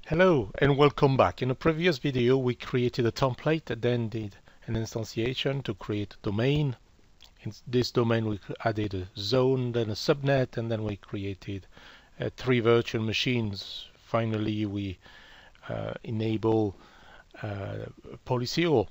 Hello and welcome back. In a previous video we created a template and then did an instantiation to create a domain. In this domain we added a zone, then a subnet, and then we created 3 virtual machines. Finally we enable policy or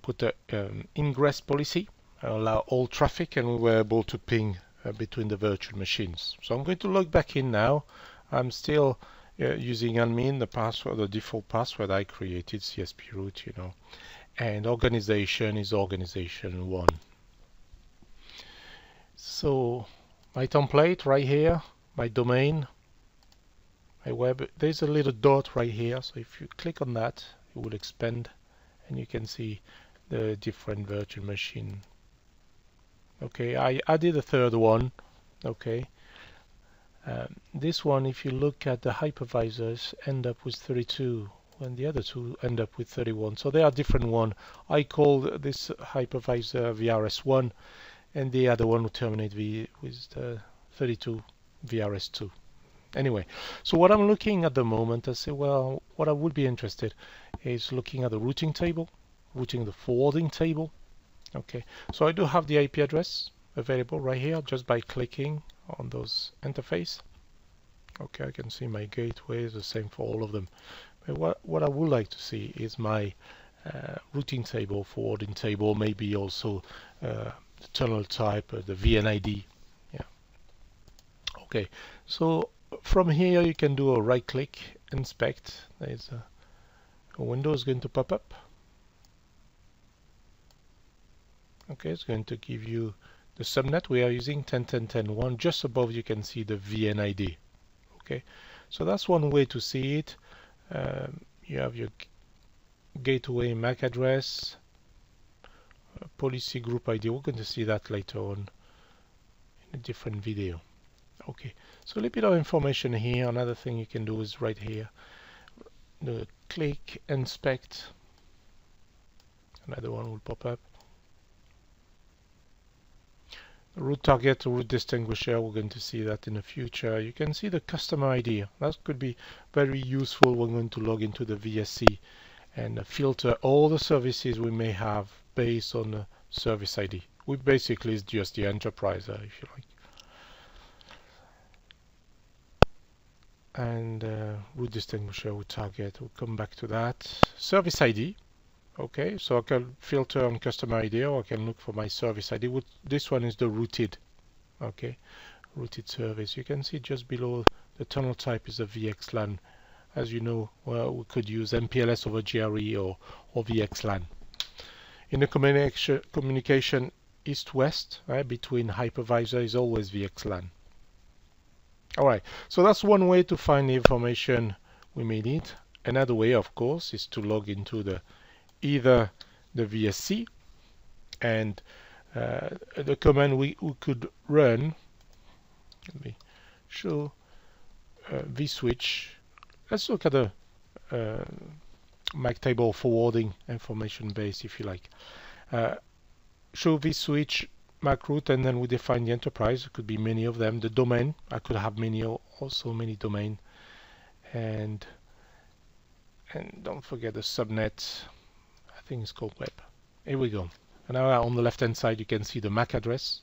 put an ingress policy, allow all traffic, and we were able to ping between the virtual machines. So I'm going to log back in now. I'm still using admin, the password, the default password I created, CSP root, and organization is organization 1. So my template right here, my domain, my web, there's a little dot right here. So if you click on that, it will expand and you can see the different virtual machine. Okay, I added a third one. Okay. This one, if you look at the hypervisors, end up with 32, and the other two end up with 31. So they are different one. I call this hypervisor VRS1, and the other one will terminate with the 32 VRS2. Anyway, so what I'm looking at the moment, I say, well, what I would be interested is looking at the routing table, routing the forwarding table. Okay, so I do have the IP address available right here just by clicking on those interface. Okay, I can see my gateway is the same for all of them. But what I would like to see is my routing table, forwarding table, maybe also the tunnel type, the VNID. Yeah. Okay, so from here you can do a right click, inspect. There's a window is going to pop up. Okay, it's going to give you the subnet we are using, 10.10.10.1. Just above you can see the VNID. Okay, so that's one way to see it. You have your gateway MAC address, policy group ID. We're going to see that later on in a different video. Okay, so a little bit of information here. Another thing you can do is right here, the click inspect. Another one will pop up. Route target or route distinguisher, we're going to see that in the future. You can see the customer ID. That could be very useful. We're going to log into the VSD and filter all the services we may have based on the service ID. We basically is just the enterprise, if you like. And route distinguisher, route target, we'll come back to that. Service ID. Okay, so I can filter on customer ID, or I can look for my service ID. This one is the routed, okay, routed service. You can see just below the tunnel type is a VXLAN. As you know, well, we could use MPLS over GRE or VXLAN. In the communication east-west, between hypervisor is always VXLAN. All right, so that's one way to find the information we may need. Another way, of course, is to log into either the VSD and the command we could run. Let me show vSwitch. Let's look at the MAC table forwarding information base, if you like. Show vSwitch MAC route, and then we define the enterprise. It could be many of them. The domain, I could have also many domain, and don't forget the subnet. I think it's called web. Here we go. And now on the left hand side you can see the MAC address,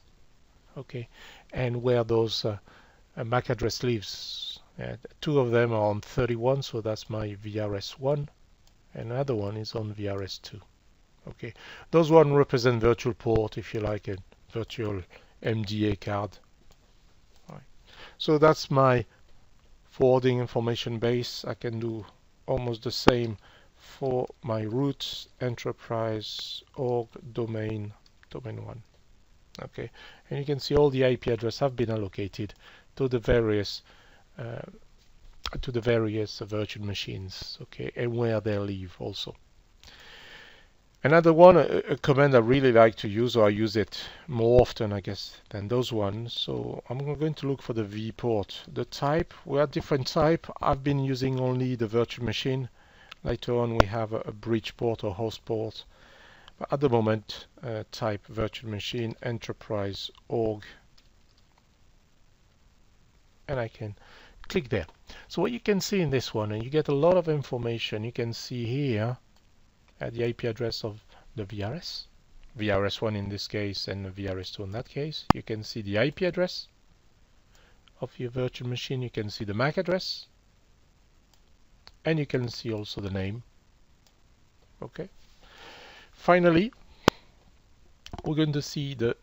okay, and where those MAC address lives. 2 of them are on 31, so that's my VRS1, and another one is on VRS2. Okay, those one represent virtual port, if you like, a virtual MDA card. All right. So that's my forwarding information base. I can do almost the same for my root enterprise org domain 1. Okay, and you can see all the IP address have been allocated to the various virtual machines, okay, and where they live also. Another one, a command I really like to use, or I use it more often, I guess, than those ones. So I'm going to look for the vport. The type, we have different type. I've been using only the virtual machine. Later on we have a bridge port or host port. But at the moment, type virtual machine enterprise org. And I can click there. So what you can see in this one, and you get a lot of information. You can see here at the IP address of the VRS, VRS1 in this case, and the VRS2 in that case. You can see the IP address of your virtual machine. You can see the MAC address, and you can see also the name. Okay. Finally, we're going to see the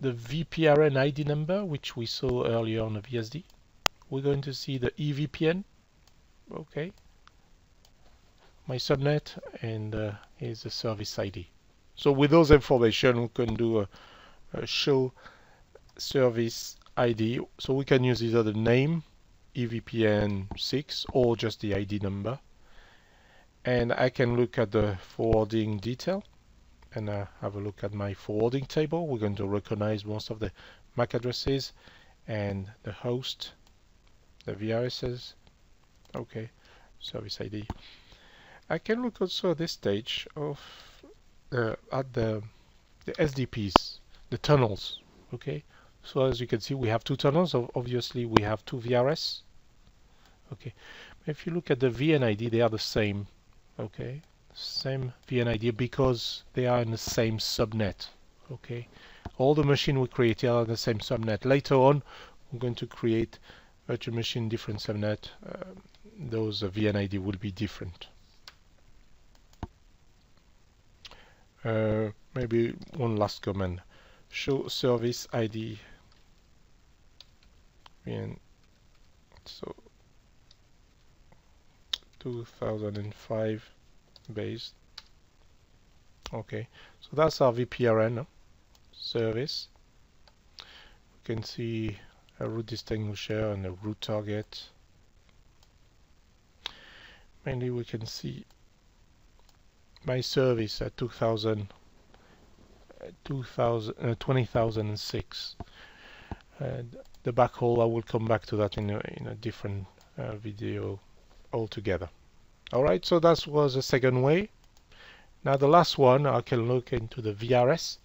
VPRN ID number, which we saw earlier on the VSD. We're going to see the EVPN. Okay. My subnet, and here's the service ID. So with those information, we can do a show service ID. So we can use either the name, EVPN6, or just the ID number. And I can look at the forwarding detail and have a look at my forwarding table. We're going to recognize most of the MAC addresses and the host, the VRSs. Okay, service ID. I can look also at this stage of at the SDPs, the tunnels. Okay, so as you can see, we have two tunnels. Obviously, we have two VRS. Okay, if you look at the VNID, they are the same. Okay, same VNID because they are in the same subnet. Okay, all the machines we created are the same subnet. Later on, we're going to create virtual machine different subnet. Those VNID will be different. Maybe one last comment. Show service ID. And so 2005 based. Okay, so that's our VPRN service. We can see a route distinguisher and a route target. Mainly we can see my service at 20,006. The backhaul, I will come back to that in a different video altogether. Alright, so that was the second way. Now the last one, I can look into the VRS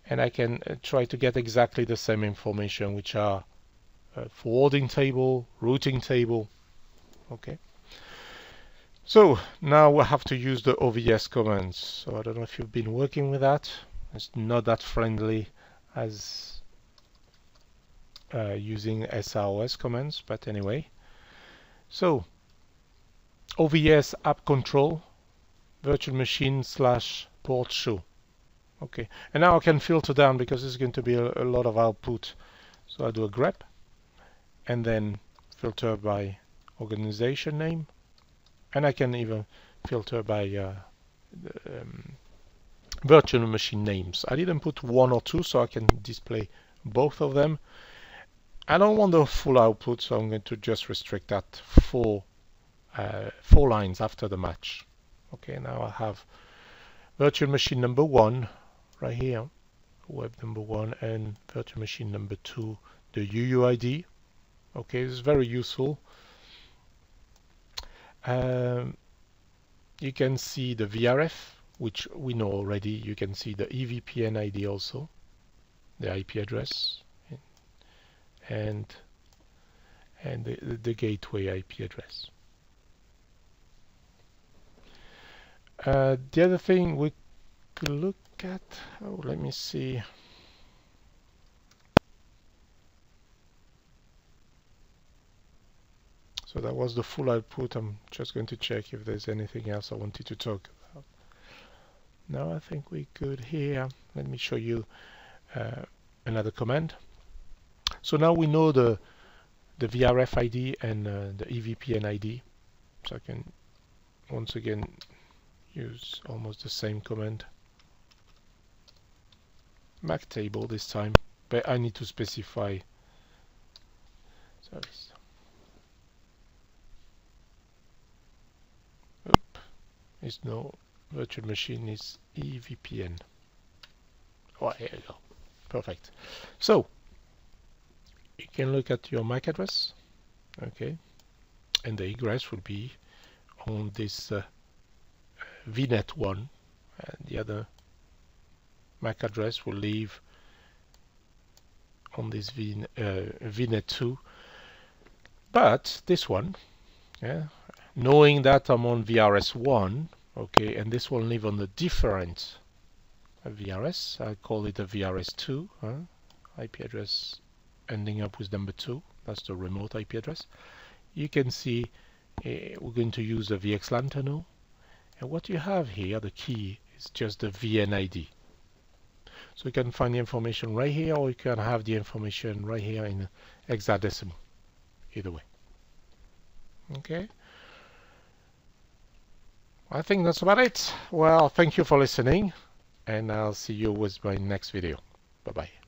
and I can try to get exactly the same information, which are forwarding table, routing table. Okay. So now we have to use the OVS commands. So I don't know if you've been working with that. It's not that friendly as using SROS commands, but anyway. So OVS app control virtual machine / port show. Okay, and now I can filter down because there's going to be a lot of output. So I do a grep and then filter by organization name. And I can even filter by virtual machine names. I didn't put one or two, so I can display both of them. I don't want the full output, so I'm going to just restrict that four lines after the match. Okay, now I have virtual machine number 1 right here, web number 1, and virtual machine number 2, the UUID. Okay, this is very useful. You can see the VRF, which we know already. You can see the EVPN ID also, the IP address, and the gateway IP address. The other thing we could look at, let me see. So that was the full output. I'm just going to check if there's anything else I wanted to talk about. No, I think we're good here. Let me show you another command. So now we know the VRF ID and the EVPN ID. So I can once again use almost the same command. MAC table this time, but I need to specify service. Is no virtual machine, is EVPN. Oh, here you go. Perfect. So you can look at your MAC address, okay, and the egress will be on this VNet 1, and the other MAC address will leave on this VNet 2. But this one, yeah, knowing that I'm on VRS1, okay, and this will live on a different VRS, I call it a VRS2, IP address ending up with number 2, that's the remote IP address. You can see we're going to use a VXLAN tunnel, and what you have here, the key, is just the VNID. So you can find the information right here, or you can have the information right here in hexadecimal, either way. Okay, I think that's about it. Well, thank you for listening, and I'll see you with my next video. Bye-bye.